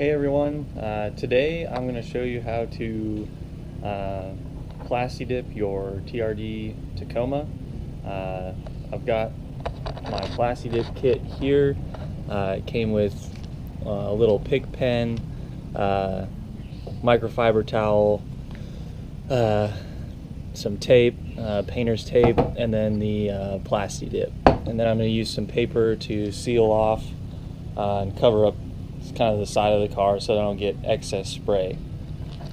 Hey everyone, today I'm going to show you how to Plasti Dip your TRD Tacoma. I've got my Plasti Dip kit here. It came with a little pig pen, microfiber towel, some tape, painter's tape, and then the Plasti Dip. And then I'm going to use some paper to seal off and cover up kind of the side of the car so I don't get excess spray.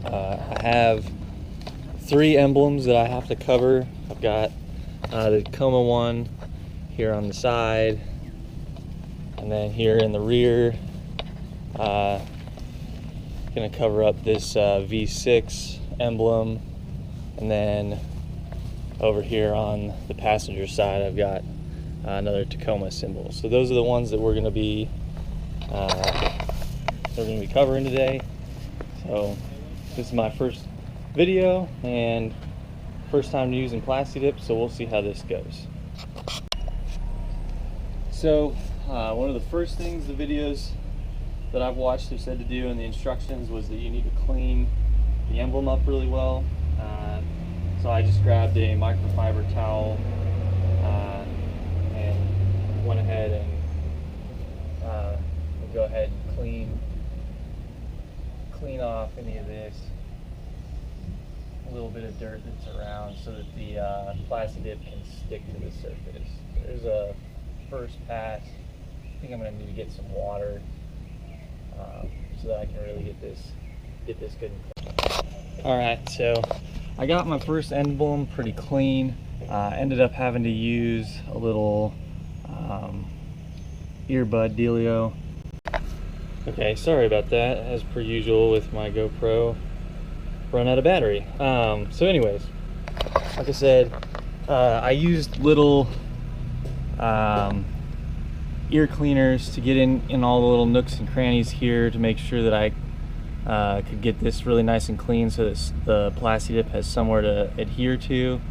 I have 3 emblems that I have to cover. I've got the Tacoma one here on the side, and then here in the rear, gonna cover up this V6 emblem, and then over here on the passenger side I've got another Tacoma symbol. So those are the ones that we're going to be covering today. So this is my first video and first time using Plasti Dip, so we'll see how this goes. So one of the first things the videos that I've watched have said to do in the instructions was that you need to clean the emblem up really well. So I just grabbed a microfiber towel and went ahead and go ahead and clean off any of this, a little bit of dirt that's around, so that the Plasti Dip can stick to the surface. There's a first pass. I think I'm going to need to get some water so that I can really get this good and clean. Alright, so I got my first emblem pretty clean. Ended up having to use a little earbud dealio. Okay, sorry about that, as per usual with my GoPro, run out of battery. So anyways, like I said, I used little ear cleaners to get in all the little nooks and crannies here to make sure that I could get this really nice and clean, so that the Plasti Dip has somewhere to adhere to.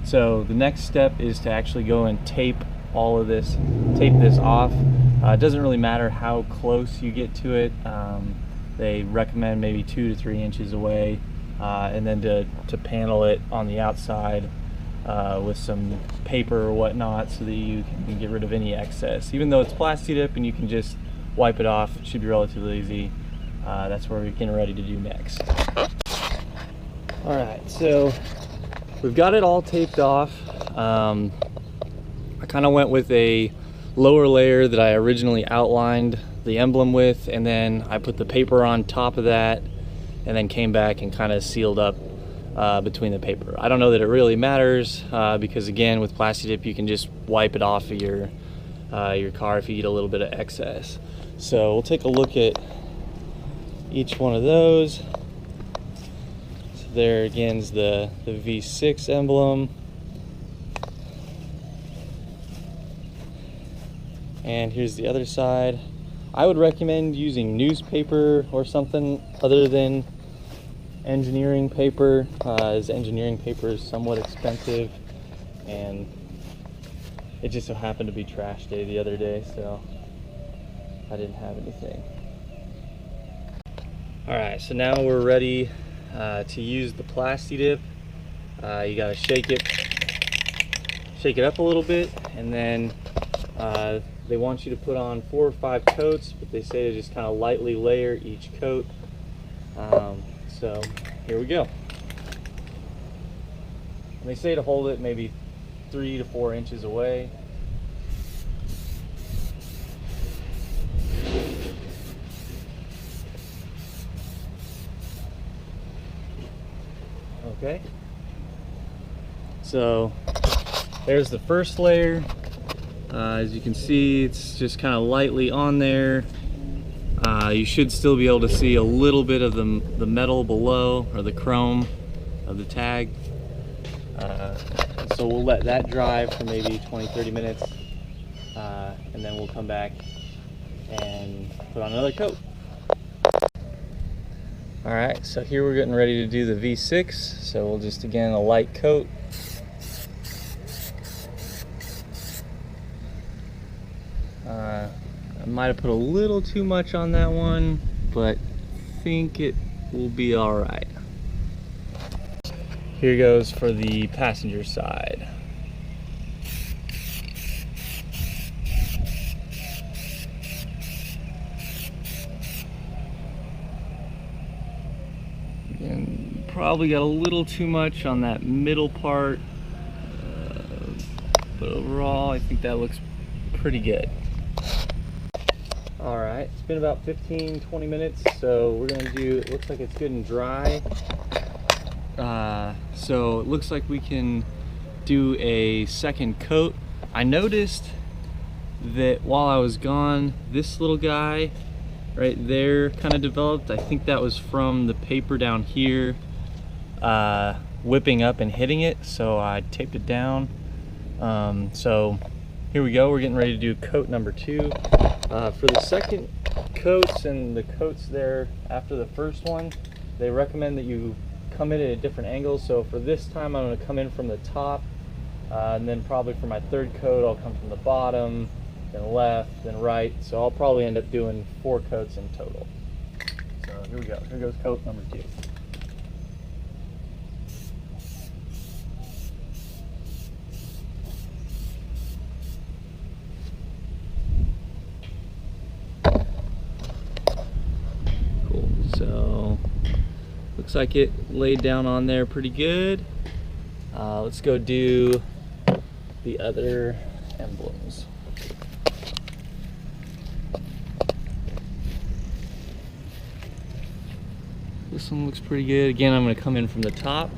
So the next step is to actually go and tape this off. It doesn't really matter how close you get to it. They recommend maybe 2 to 3 inches away, and then to panel it on the outside with some paper or whatnot, so that you can get rid of any excess. Even though it's Plasti Dip and you can just wipe it off, it should be relatively easy. That's what we're getting ready to do next. Alright, so we've got it all taped off. I kind of went with a lower layer that I originally outlined the emblem with, and then I put the paper on top of that, and then came back and kind of sealed up between the paper. I don't know that it really matters because, again, with Plasti Dip you can just wipe it off of your car if you get a little bit of excess. So we'll take a look at each one of those. So there again is the V6 emblem. And here's the other side. I would recommend using newspaper or something other than engineering paper, as engineering paper is somewhat expensive, and it just so happened to be trash day the other day, so I didn't have anything. Alright, so now we're ready to use the Plasti Dip. You gotta shake it up a little bit, and then they want you to put on 4 or 5 coats, but they say to just kind of lightly layer each coat. So here we go. And they say to hold it maybe 3 to 4 inches away. Okay. So there's the first layer. As you can see, it's just kind of lightly on there. You should still be able to see a little bit of the metal below, or the chrome of the tag. So we'll let that dry for maybe 20-30 minutes, and then we'll come back and put on another coat. Alright, so here we're getting ready to do the V6, so we'll just, again, a light coat. might have put a little too much on that one, but I think it will be all right. Here goes for the passenger side. And probably got a little too much on that middle part, but overall I think that looks pretty good. All right, it's been about 15-20 minutes, so we're gonna do, it looks like it's good and dry. So it looks like we can do a second coat. I noticed that while I was gone, this little guy right there kind of developed. I think that was from the paper down here whipping up and hitting it, so I taped it down. So here we go, we're getting ready to do coat number 2. For the second coats and the coats there after the first one, they recommend that you come in at a different angle. So for this time I'm going to come in from the top, and then probably for my third coat I'll come from the bottom, then left, then right. So I'll probably end up doing 4 coats in total. So here we go, here goes coat number 2. Cool, so looks like it laid down on there pretty good. Let's go do the other emblems. This one looks pretty good. Again, I'm going to come in from the top.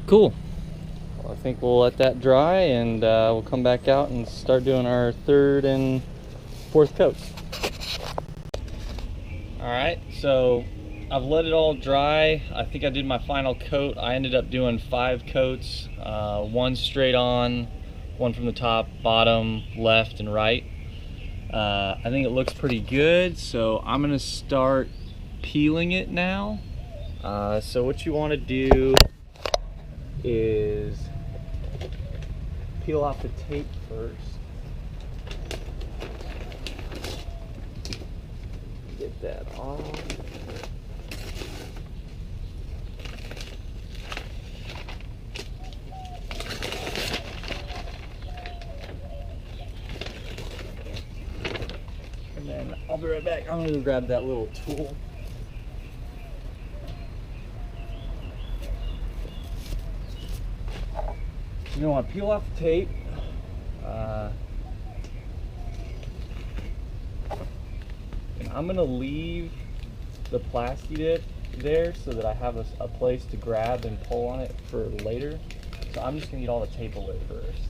Cool. Well, I think we'll let that dry, and we'll come back out and start doing our third and fourth coats. Alright, so I've let it all dry. I think I did my final coat. I ended up doing 5 coats, 1 straight on, 1 from the top, bottom, left, and right. I think it looks pretty good, so I'm going to start peeling it now. So what you want to do is peel off the tape first. Get that off. And then I'll be right back. I'm gonna grab that little tool. You know, I peel off the tape. And I'm gonna leave the Plasti Dip there so that I have a place to grab and pull on it for later. So I'm just gonna get all the tape away first.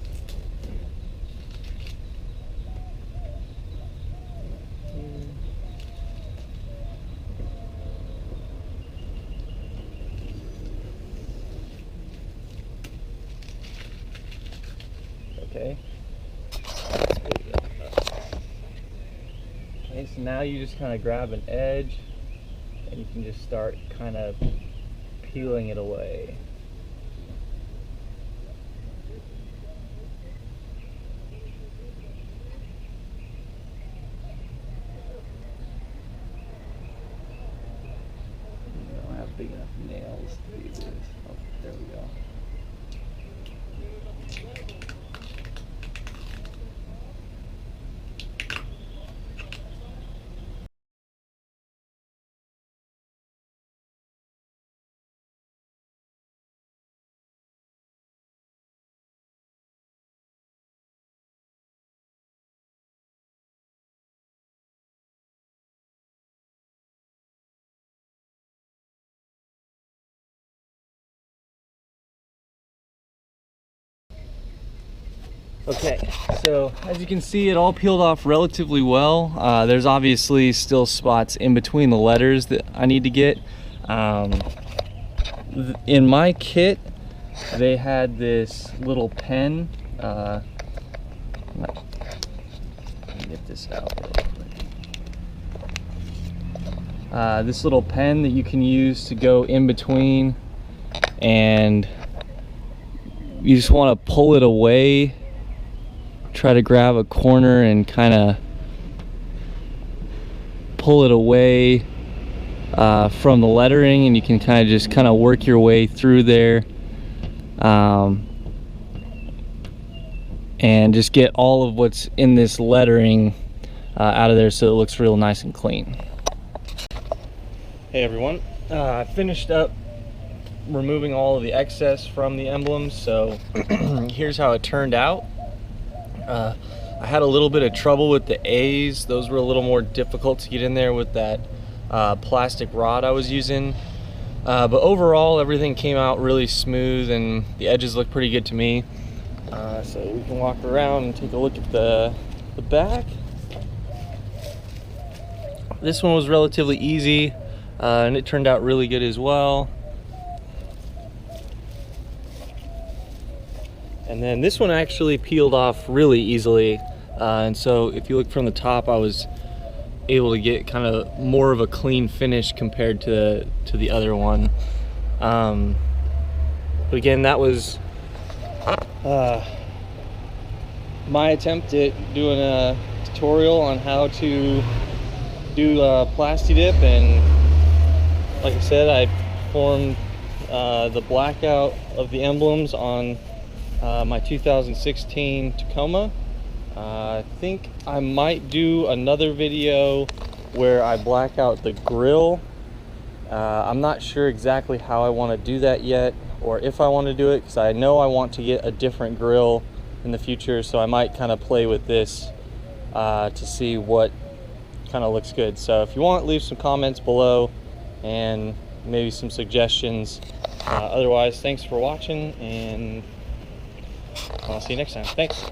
Okay. Okay, so now you just kind of grab an edge and you can just start kind of peeling it away. I don't have big enough nails to do this. Oh, there we go. Okay, so as you can see, it all peeled off relatively well. There's obviously still spots in between the letters that I need to get. In my kit, they had this little pen. Let me get this out real quick. This little pen that you can use to go in between, and you just want to pull it away. Try to grab a corner and kind of pull it away from the lettering, and you can kind of just work your way through there, and just get all of what's in this lettering out of there so it looks real nice and clean. Hey everyone, I finished up removing all of the excess from the emblems, so here's how it turned out. I had a little bit of trouble with the A's. Those were a little more difficult to get in there with that plastic rod I was using. But overall, everything came out really smooth and the edges look pretty good to me. So we can walk around and take a look at the back. This one was relatively easy, and it turned out really good as well. And then this one actually peeled off really easily, and so if you look from the top, I was able to get kind of more of a clean finish compared to the other one. But again, that was my attempt at doing a tutorial on how to do Plasti Dip, and like I said, I formed the blackout of the emblems on my 2016 Tacoma. I think I might do another video where I black out the grill. I'm not sure exactly how I want to do that yet, or if I want to do it, because I know I want to get a different grill in the future, so I might kind of play with this to see what kind of looks good. So if you want, leave some comments below and maybe some suggestions. Otherwise, thanks for watching, and I'll see you next time. Thanks.